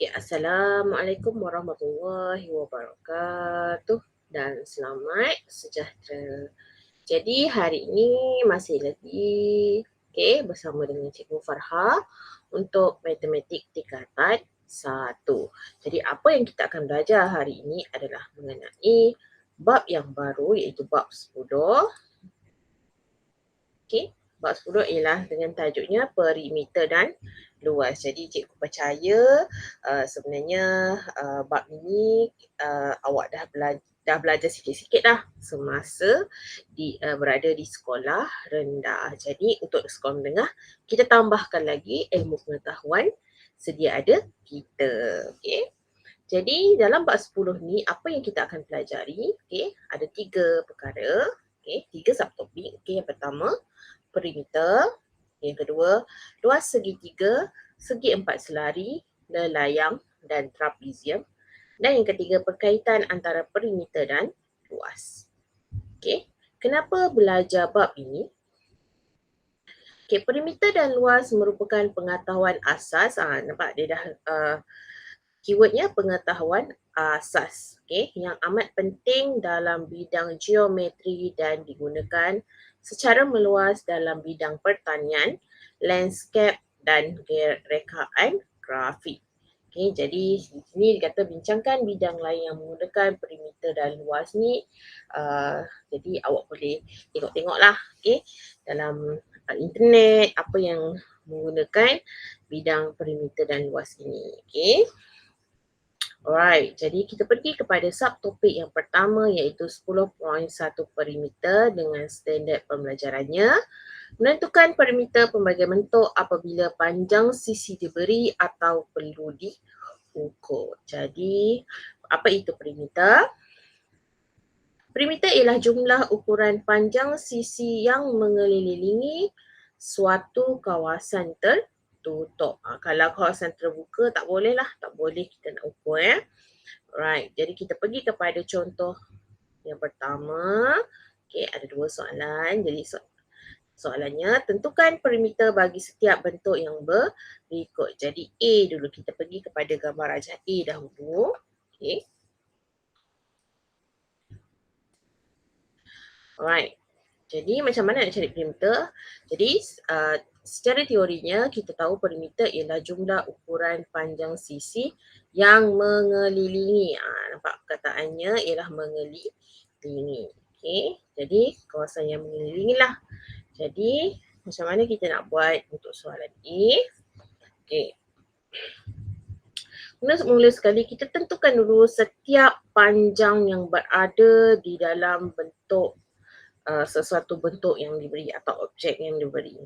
Ya, Assalamualaikum warahmatullahi wabarakatuh dan selamat sejahtera. Jadi hari ini masih lagi bersama dengan Cikgu Farha untuk matematik tingkatan 1. Jadi apa yang kita akan belajar hari ini adalah mengenai bab yang baru iaitu bab 10. Bab 10 ialah dengan tajuknya perimeter dan luas. Jadi cikgu percaya sebenarnya bab ini awak dah belajar sikit-sikit dah semasa berada di sekolah rendah. Jadi untuk sekolah menengah kita tambahkan lagi ilmu pengetahuan sedia ada kita. Okey. Jadi dalam bab 10 ni apa yang kita akan pelajari? Ada 3 perkara. 3 subtopik. Yang pertama perimeter, yang kedua luas segitiga, segi empat selari, lelayang dan trapezium, dan yang ketiga perkaitan antara perimeter dan luas. Kenapa belajar bab ini? Perimeter dan luas merupakan pengetahuan asas. Nampak dia dah keywordnya pengetahuan asas, yang amat penting dalam bidang geometri dan digunakan secara meluas dalam bidang pertanian, landscape dan rekaan grafik. Jadi di sini dikata bincangkan bidang lain yang menggunakan perimeter dan luas ni. Jadi awak boleh tengok-tengoklah dalam internet apa yang menggunakan bidang perimeter dan luas ini. Alright, jadi kita pergi kepada subtopik yang pertama iaitu 10.1 perimeter dengan standard pembelajarannya. Menentukan perimeter pembagian bentuk apabila panjang sisi diberi atau perlu diukur. Jadi, apa itu perimeter? Perimeter ialah jumlah ukuran panjang sisi yang mengelilingi suatu kawasan tertutup. Kalau kawasan terbuka tak boleh lah, tak boleh kita nak ukur Right, jadi kita pergi kepada contoh yang pertama. Ada 2 soalan. Jadi soalannya, tentukan perimeter bagi setiap bentuk yang berikut. Jadi A dulu, kita pergi kepada gambar rajah A dahulu. Alright. Jadi macam mana nak cari perimeter? Jadi secara teorinya kita tahu perimeter ialah jumlah ukuran panjang sisi yang mengelilingi. Nampak perkataannya ialah mengelilingi. Jadi kawasan yang mengelilingi lah. Jadi macam mana kita nak buat untuk soalan A? Mula sekali kita tentukan dulu setiap panjang yang berada di dalam bentuk sesuatu bentuk yang diberi atau objek yang diberi.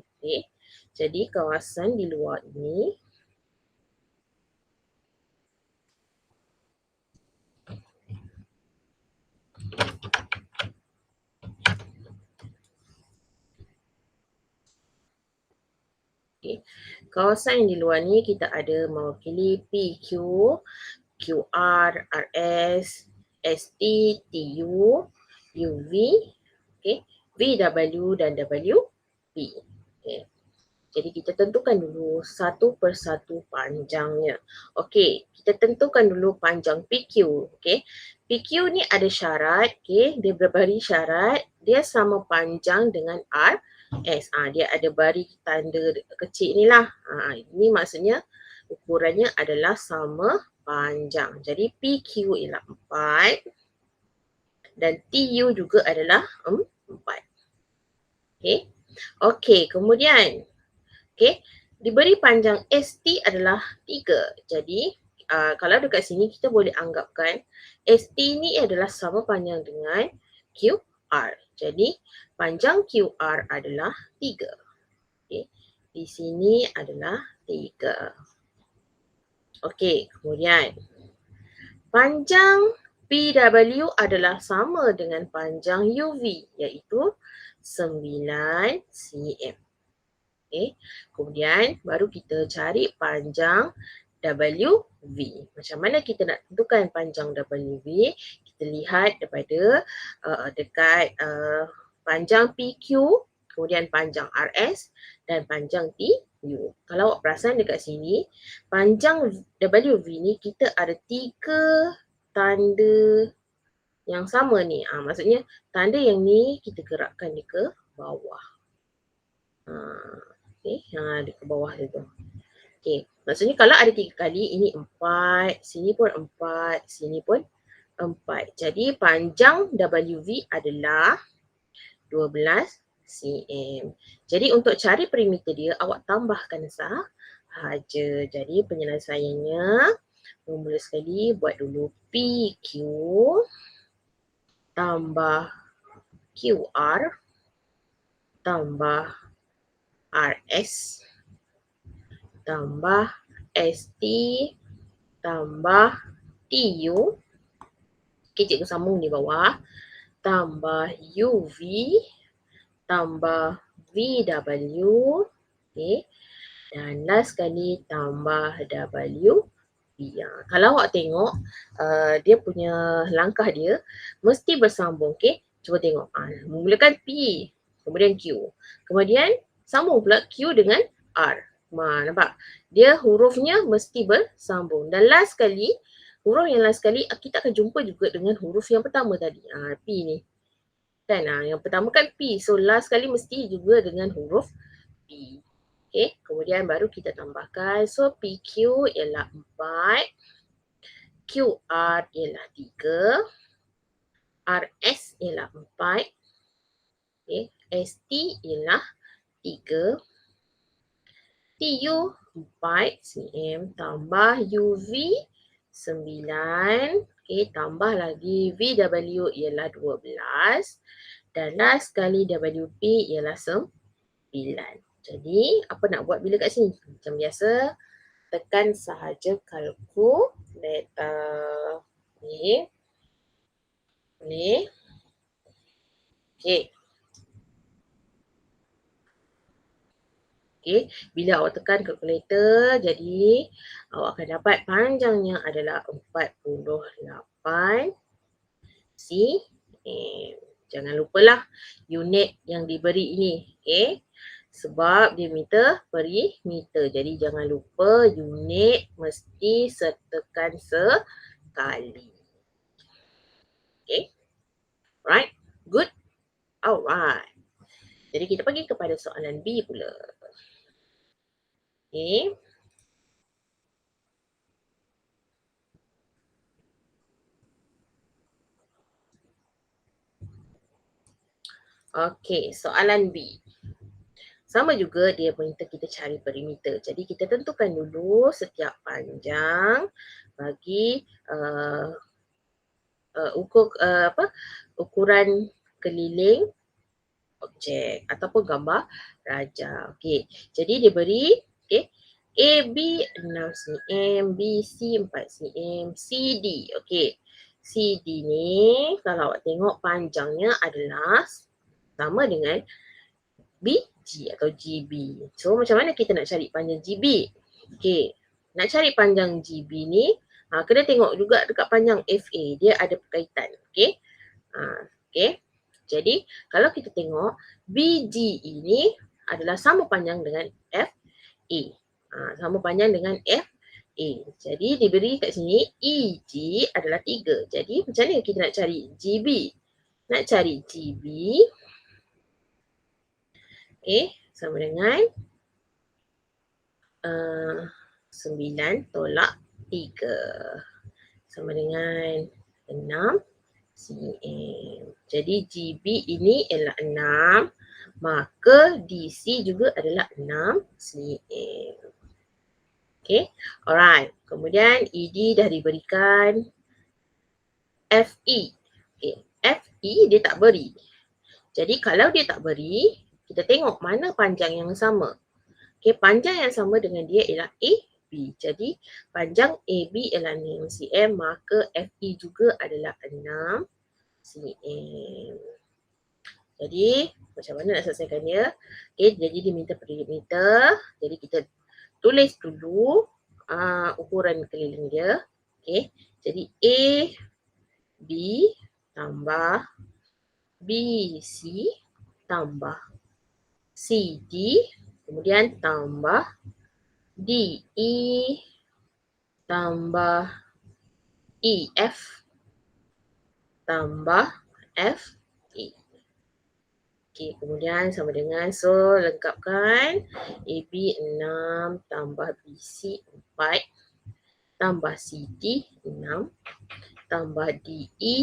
Jadi kawasan di luar ini kawasan yang di luar ni kita ada mewakili PQ, QR, RS, ST, TU, UV, VW dan WP. Jadi kita tentukan dulu satu persatu panjangnya. Kita tentukan dulu panjang PQ. PQ ni ada syarat, dia berbari syarat, dia sama panjang dengan RS. Dia ada bari tanda kecil ni lah. Ini maksudnya ukurannya adalah sama panjang. Jadi PQ ialah 4 dan TU juga adalah 4. Kemudian diberi panjang ST adalah 3. Jadi kalau dekat sini kita boleh anggapkan ST ni adalah sama panjang dengan QR. Jadi panjang QR adalah 3. Di sini adalah 3. Kemudian panjang PW adalah sama dengan panjang UV iaitu 9 cm. Kemudian baru kita cari panjang WV. Macam mana kita nak tentukan panjang WV? Kita lihat daripada dekat panjang PQ, kemudian panjang RS dan panjang TU. U. Kalau awak perasan dekat sini, panjang WV ni kita ada 3 tanda yang sama ni. Maksudnya tanda yang ni kita gerakkan dia ke bawah. Dia ke bawah dia tu. Maksudnya kalau ada 3 kali, ini 4, sini pun 4, sini pun 4. Jadi panjang WV adalah 12 cm. Jadi untuk cari perimeter dia, awak tambahkan sahaja. Jadi penyelesaiannya, mula sekali buat dulu PQ tambah QR tambah RS tambah ST tambah TU. Cikgu sambung di bawah. Tambah UV tambah VW. Dan last sekali tambah WB. Kalau awak tengok dia punya langkah dia mesti bersambung. Cuba tengok. Memulakan P, kemudian Q. Kemudian sambung pula Q dengan R. Nampak? Dia hurufnya mesti bersambung. Dan last sekali, huruf yang last sekali kita akan jumpa juga dengan huruf yang pertama tadi. P ni. Kan? Yang pertama kan P. So last sekali mesti juga dengan huruf P. Kemudian baru kita tambahkan. So PQ ialah 4. QR ialah 3. RS ialah 4. ST ialah 3. TU 4 cm tambah UV 9. Tambah lagi VW ialah 12. Dan last sekali WP ialah 9. Jadi apa nak buat bila kat sini? Macam biasa, tekan sahaja kalkulator. Ni. Bila awak tekan kalkulator, jadi awak akan dapat panjangnya adalah 48 cm. Jangan lupalah unit yang diberi ini. Sebab dia meter perimeter. Jadi jangan lupa unit mesti sertakan sekali. Right? Good? Alright. Jadi kita pergi kepada soalan B pula. Soalan B. Sama juga dia minta kita cari perimeter. Jadi kita tentukan dulu setiap panjang bagi ukuran keliling objek ataupun gambar raja. Jadi dia beri AB 6 cm, BC 4 cm, CD. CD ni kalau awak tengok panjangnya adalah sama dengan BG atau GB. So macam mana kita nak cari panjang GB? Nak cari panjang GB ni, kena tengok juga dekat panjang FA. Dia ada berkaitan. Jadi kalau kita tengok BG ini adalah sama panjang dengan FA. Sama panjang dengan FA. Jadi diberi kat sini EG adalah 3. Jadi macam mana kita nak cari GB? Nak cari GB sama dengan 9 tolak 3 sama dengan 6 cm. Jadi GB ini ialah 6, maka DC juga adalah 6 cm. Alright. Kemudian ED dah diberikan FE. FE dia tak beri. Jadi kalau dia tak beri, kita tengok mana panjang yang sama. Panjang yang sama dengan dia ialah AB. Jadi panjang AB ialah 6 cm, maka FE juga adalah 6 cm. Jadi macam mana nak selesaikan dia? Jadi dia minta perimeter. Jadi kita tulis dulu ukuran keliling dia. Jadi AB tambah BC tambah CD Kemudian tambah DE tambah EF tambah FE. Okey, kemudian sama dengan, so lengkapkan AB 6 tambah BC 4 tambah CD 6 tambah DE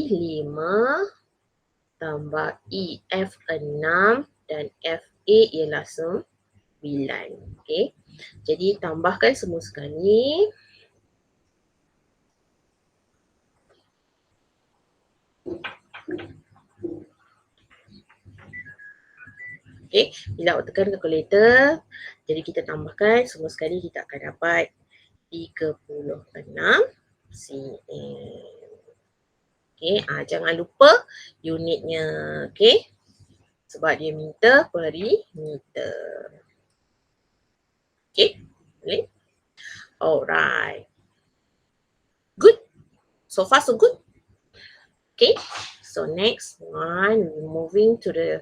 5 tambah EF 6 dan FA ialah 9. Okey. Jadi tambahkan semua sekali. Okey, bila awak tekan kalkulator, jadi kita tambahkan semua sekali kita akan dapat 36 cm. Okey, jangan lupa unitnya. Okey. Sebab dia meter per meter. Okey, boleh? Alright. Good. So far so good. Okay, so next one, moving to the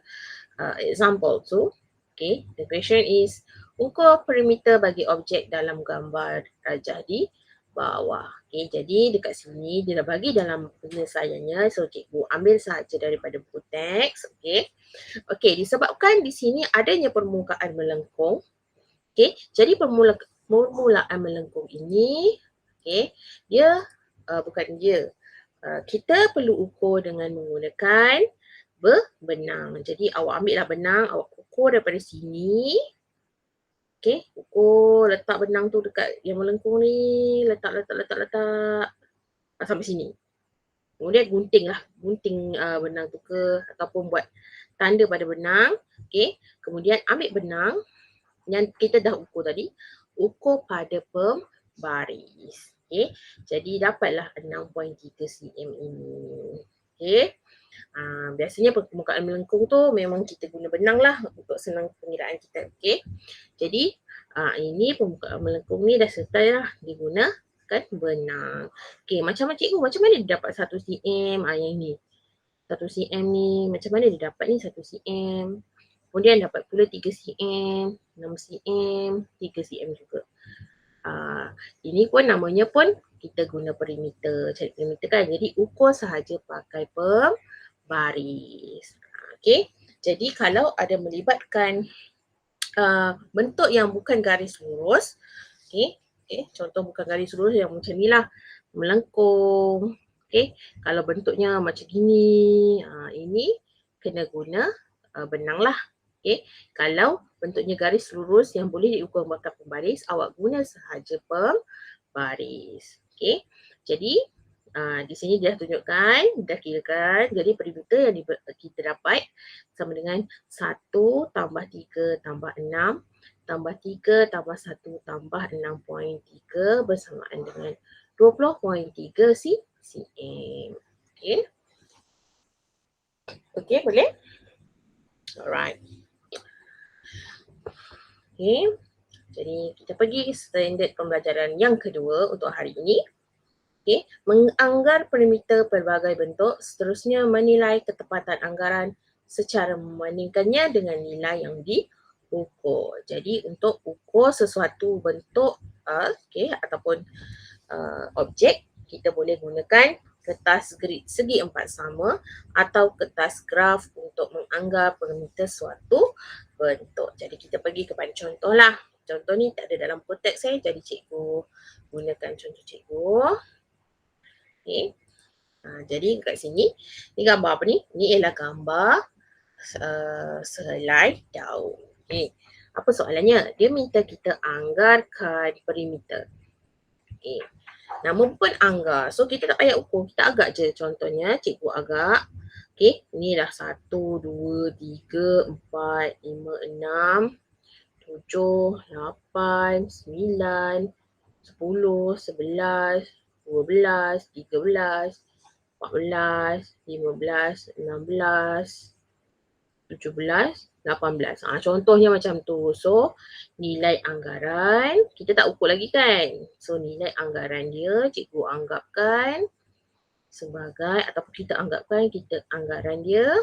example 2. Okay, the question is, ukur perimeter bagi objek dalam gambar rajah di bawah. Okay, jadi dekat sini dia dah bagi dalam penyelesaiannya, so cikgu ambil sahaja daripada buku teks. Okay, okay, disebabkan di sini adanya permukaan melengkung. Okay, jadi permulaan melengkung ini, okay, dia kita perlu ukur dengan menggunakan benang. Jadi awak ambil lah benang, awak ukur daripada sini. Okay, ukur letak benang tu dekat yang melengkung ni, letak sampai sini. Kemudian gunting benang tu ke ataupun buat tanda pada benang. Okay, kemudian ambil benang yang kita dah ukur tadi, ukur pada pembaris. Okay, jadi dapatlah 6.3 cm ini. Okay, biasanya permukaan melengkung tu memang kita guna benang lah untuk senang pengiraan kita. Okay, jadi ini permukaan melengkung ni dah selesai lah digunakan benang. Okay, macam cikgu, macam mana dia dapat 1 cm? Yang ni 1 cm ni, macam mana dia dapat ni 1 cm? Kemudian dapat pula 3 cm, 6 cm, 3 cm juga. Ini pun namanya pun kita guna perimeter, cari perimeter kan. Jadi ukur sahaja pakai pembaris. Okey. Jadi kalau ada melibatkan bentuk yang bukan garis lurus, okey, contoh bukan garis lurus yang macam ni lah, melengkung. Okey, kalau bentuknya macam gini, ini kena guna benang lah. Okay. Kalau bentuknya garis lurus yang boleh diukur pakai pembaris, awak guna sahaja pembaris. Okay. Jadi di sini dia tunjukkan, dah kirakan. Jadi perimeter yang kita dapat sama dengan 1 tambah 3 tambah 6 tambah 3 tambah 1 tambah 6.3 bersamaan dengan 20.3 cm. Okay. Okay, boleh? Alright. Okay, jadi kita pergi standard pembelajaran yang kedua untuk hari ini. Okay, menganggar perimeter pelbagai bentuk, seterusnya menilai ketepatan anggaran secara membandingkannya dengan nilai yang diukur. Jadi untuk ukur sesuatu bentuk ataupun objek, kita boleh gunakan kertas grid segi 4 sama atau kertas graf untuk menganggar perimeter suatu bentuk. Jadi kita pergi kepada contoh lah. Contoh ni tak ada dalam buku teks jadi cikgu gunakan contoh cikgu. Okay. Jadi kat sini, ni gambar apa ni? Ni ialah gambar sehelai daun. Okay. Apa soalannya? Dia minta kita anggarkan perimeter. Okay. Nama pun anggar. So kita tak payah ukur, kita agak je contohnya. Cikgu agak. Okay, ni dah 1, 2, 3, 4, 5, 6, 7, 8, 9, 10, 11, 12, 13, 14, 15, 16, 17, 18. Contohnya macam tu. So, nilai anggaran, kita tak ukur lagi kan. So, nilai anggaran dia cikgu anggapkan sebagai, ataupun kita anggapkan anggaran dia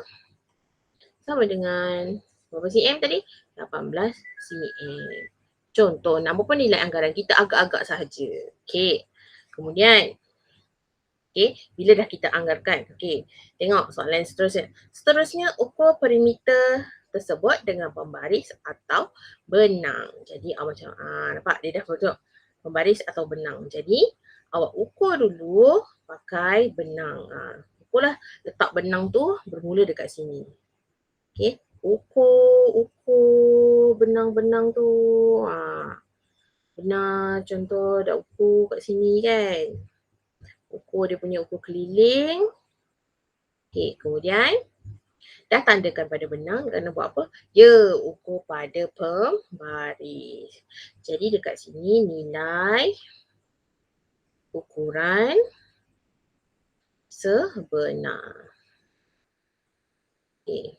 sama dengan Berapa cm tadi? 18 cm. Contoh, nama pun nilai anggaran kita agak-agak sahaja. Okey. Kemudian, okey, bila dah kita anggarkan. Okey, tengok soalan seterusnya. Seterusnya, ukur perimeter tersebut dengan pembaris atau benang. Jadi, macam, nampak dia dah betul. Pembaris atau benang. Jadi, awak ukur dulu pakai benang. Ukurlah, letak benang tu bermula dekat sini. Okey, ukur benang-benang tu. Benar contoh dah ukur kat sini kan. Ukur dia punya ukur keliling. Okey, kemudian dah tandakan pada benang kerana buat apa? Ya, ukur pada pembaris. Jadi dekat sini nilai ukuran sebenar. Okey.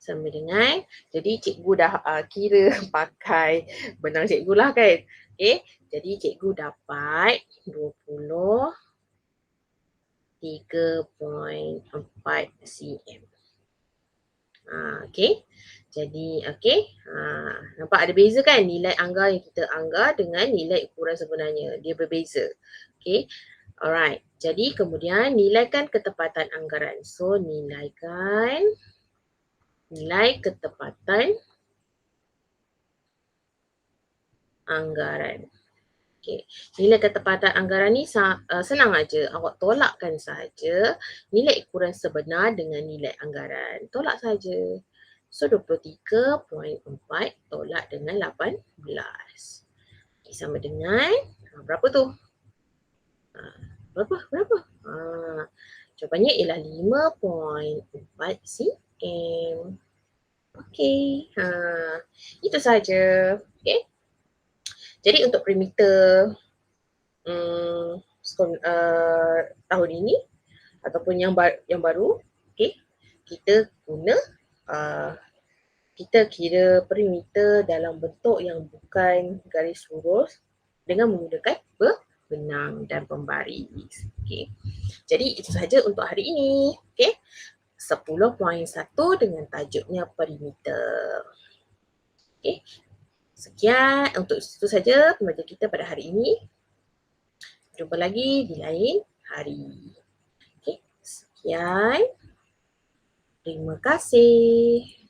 Sama dengan, jadi cikgu dah kira pakai benang cikgu lah kan. Okay, jadi cikgu dapat 23.4 cm. Okay, jadi nampak ada beza kan nilai anggar yang kita anggar dengan nilai ukuran sebenarnya. Dia berbeza. Okay, alright. Jadi kemudian nilaikan ketepatan anggaran. So nilaikan nilai ketepatan anggaran. Okey, nilai ketepatan anggaran ni senang aja. Awak tolakkan saja nilai ukuran sebenar dengan nilai anggaran. Tolak saja. So 23.4 tolak dengan 18. Okay, sama dengan berapa tu? Berapa? Jawapannya ialah 5.4 cm. Okey. Itu saja. Okey. Jadi untuk perimeter tahun ini ataupun yang baru, okey, kita guna kita kira perimeter dalam bentuk yang bukan garis lurus dengan menggunakan benang dan pembaris. Okey. Jadi itu sahaja untuk hari ini. Okey. 10.1 dengan tajuknya perimeter. Okey. Sekian untuk itu saja pembelajaran kita pada hari ini. Jumpa lagi di lain hari. Okey. Sekian. Terima kasih.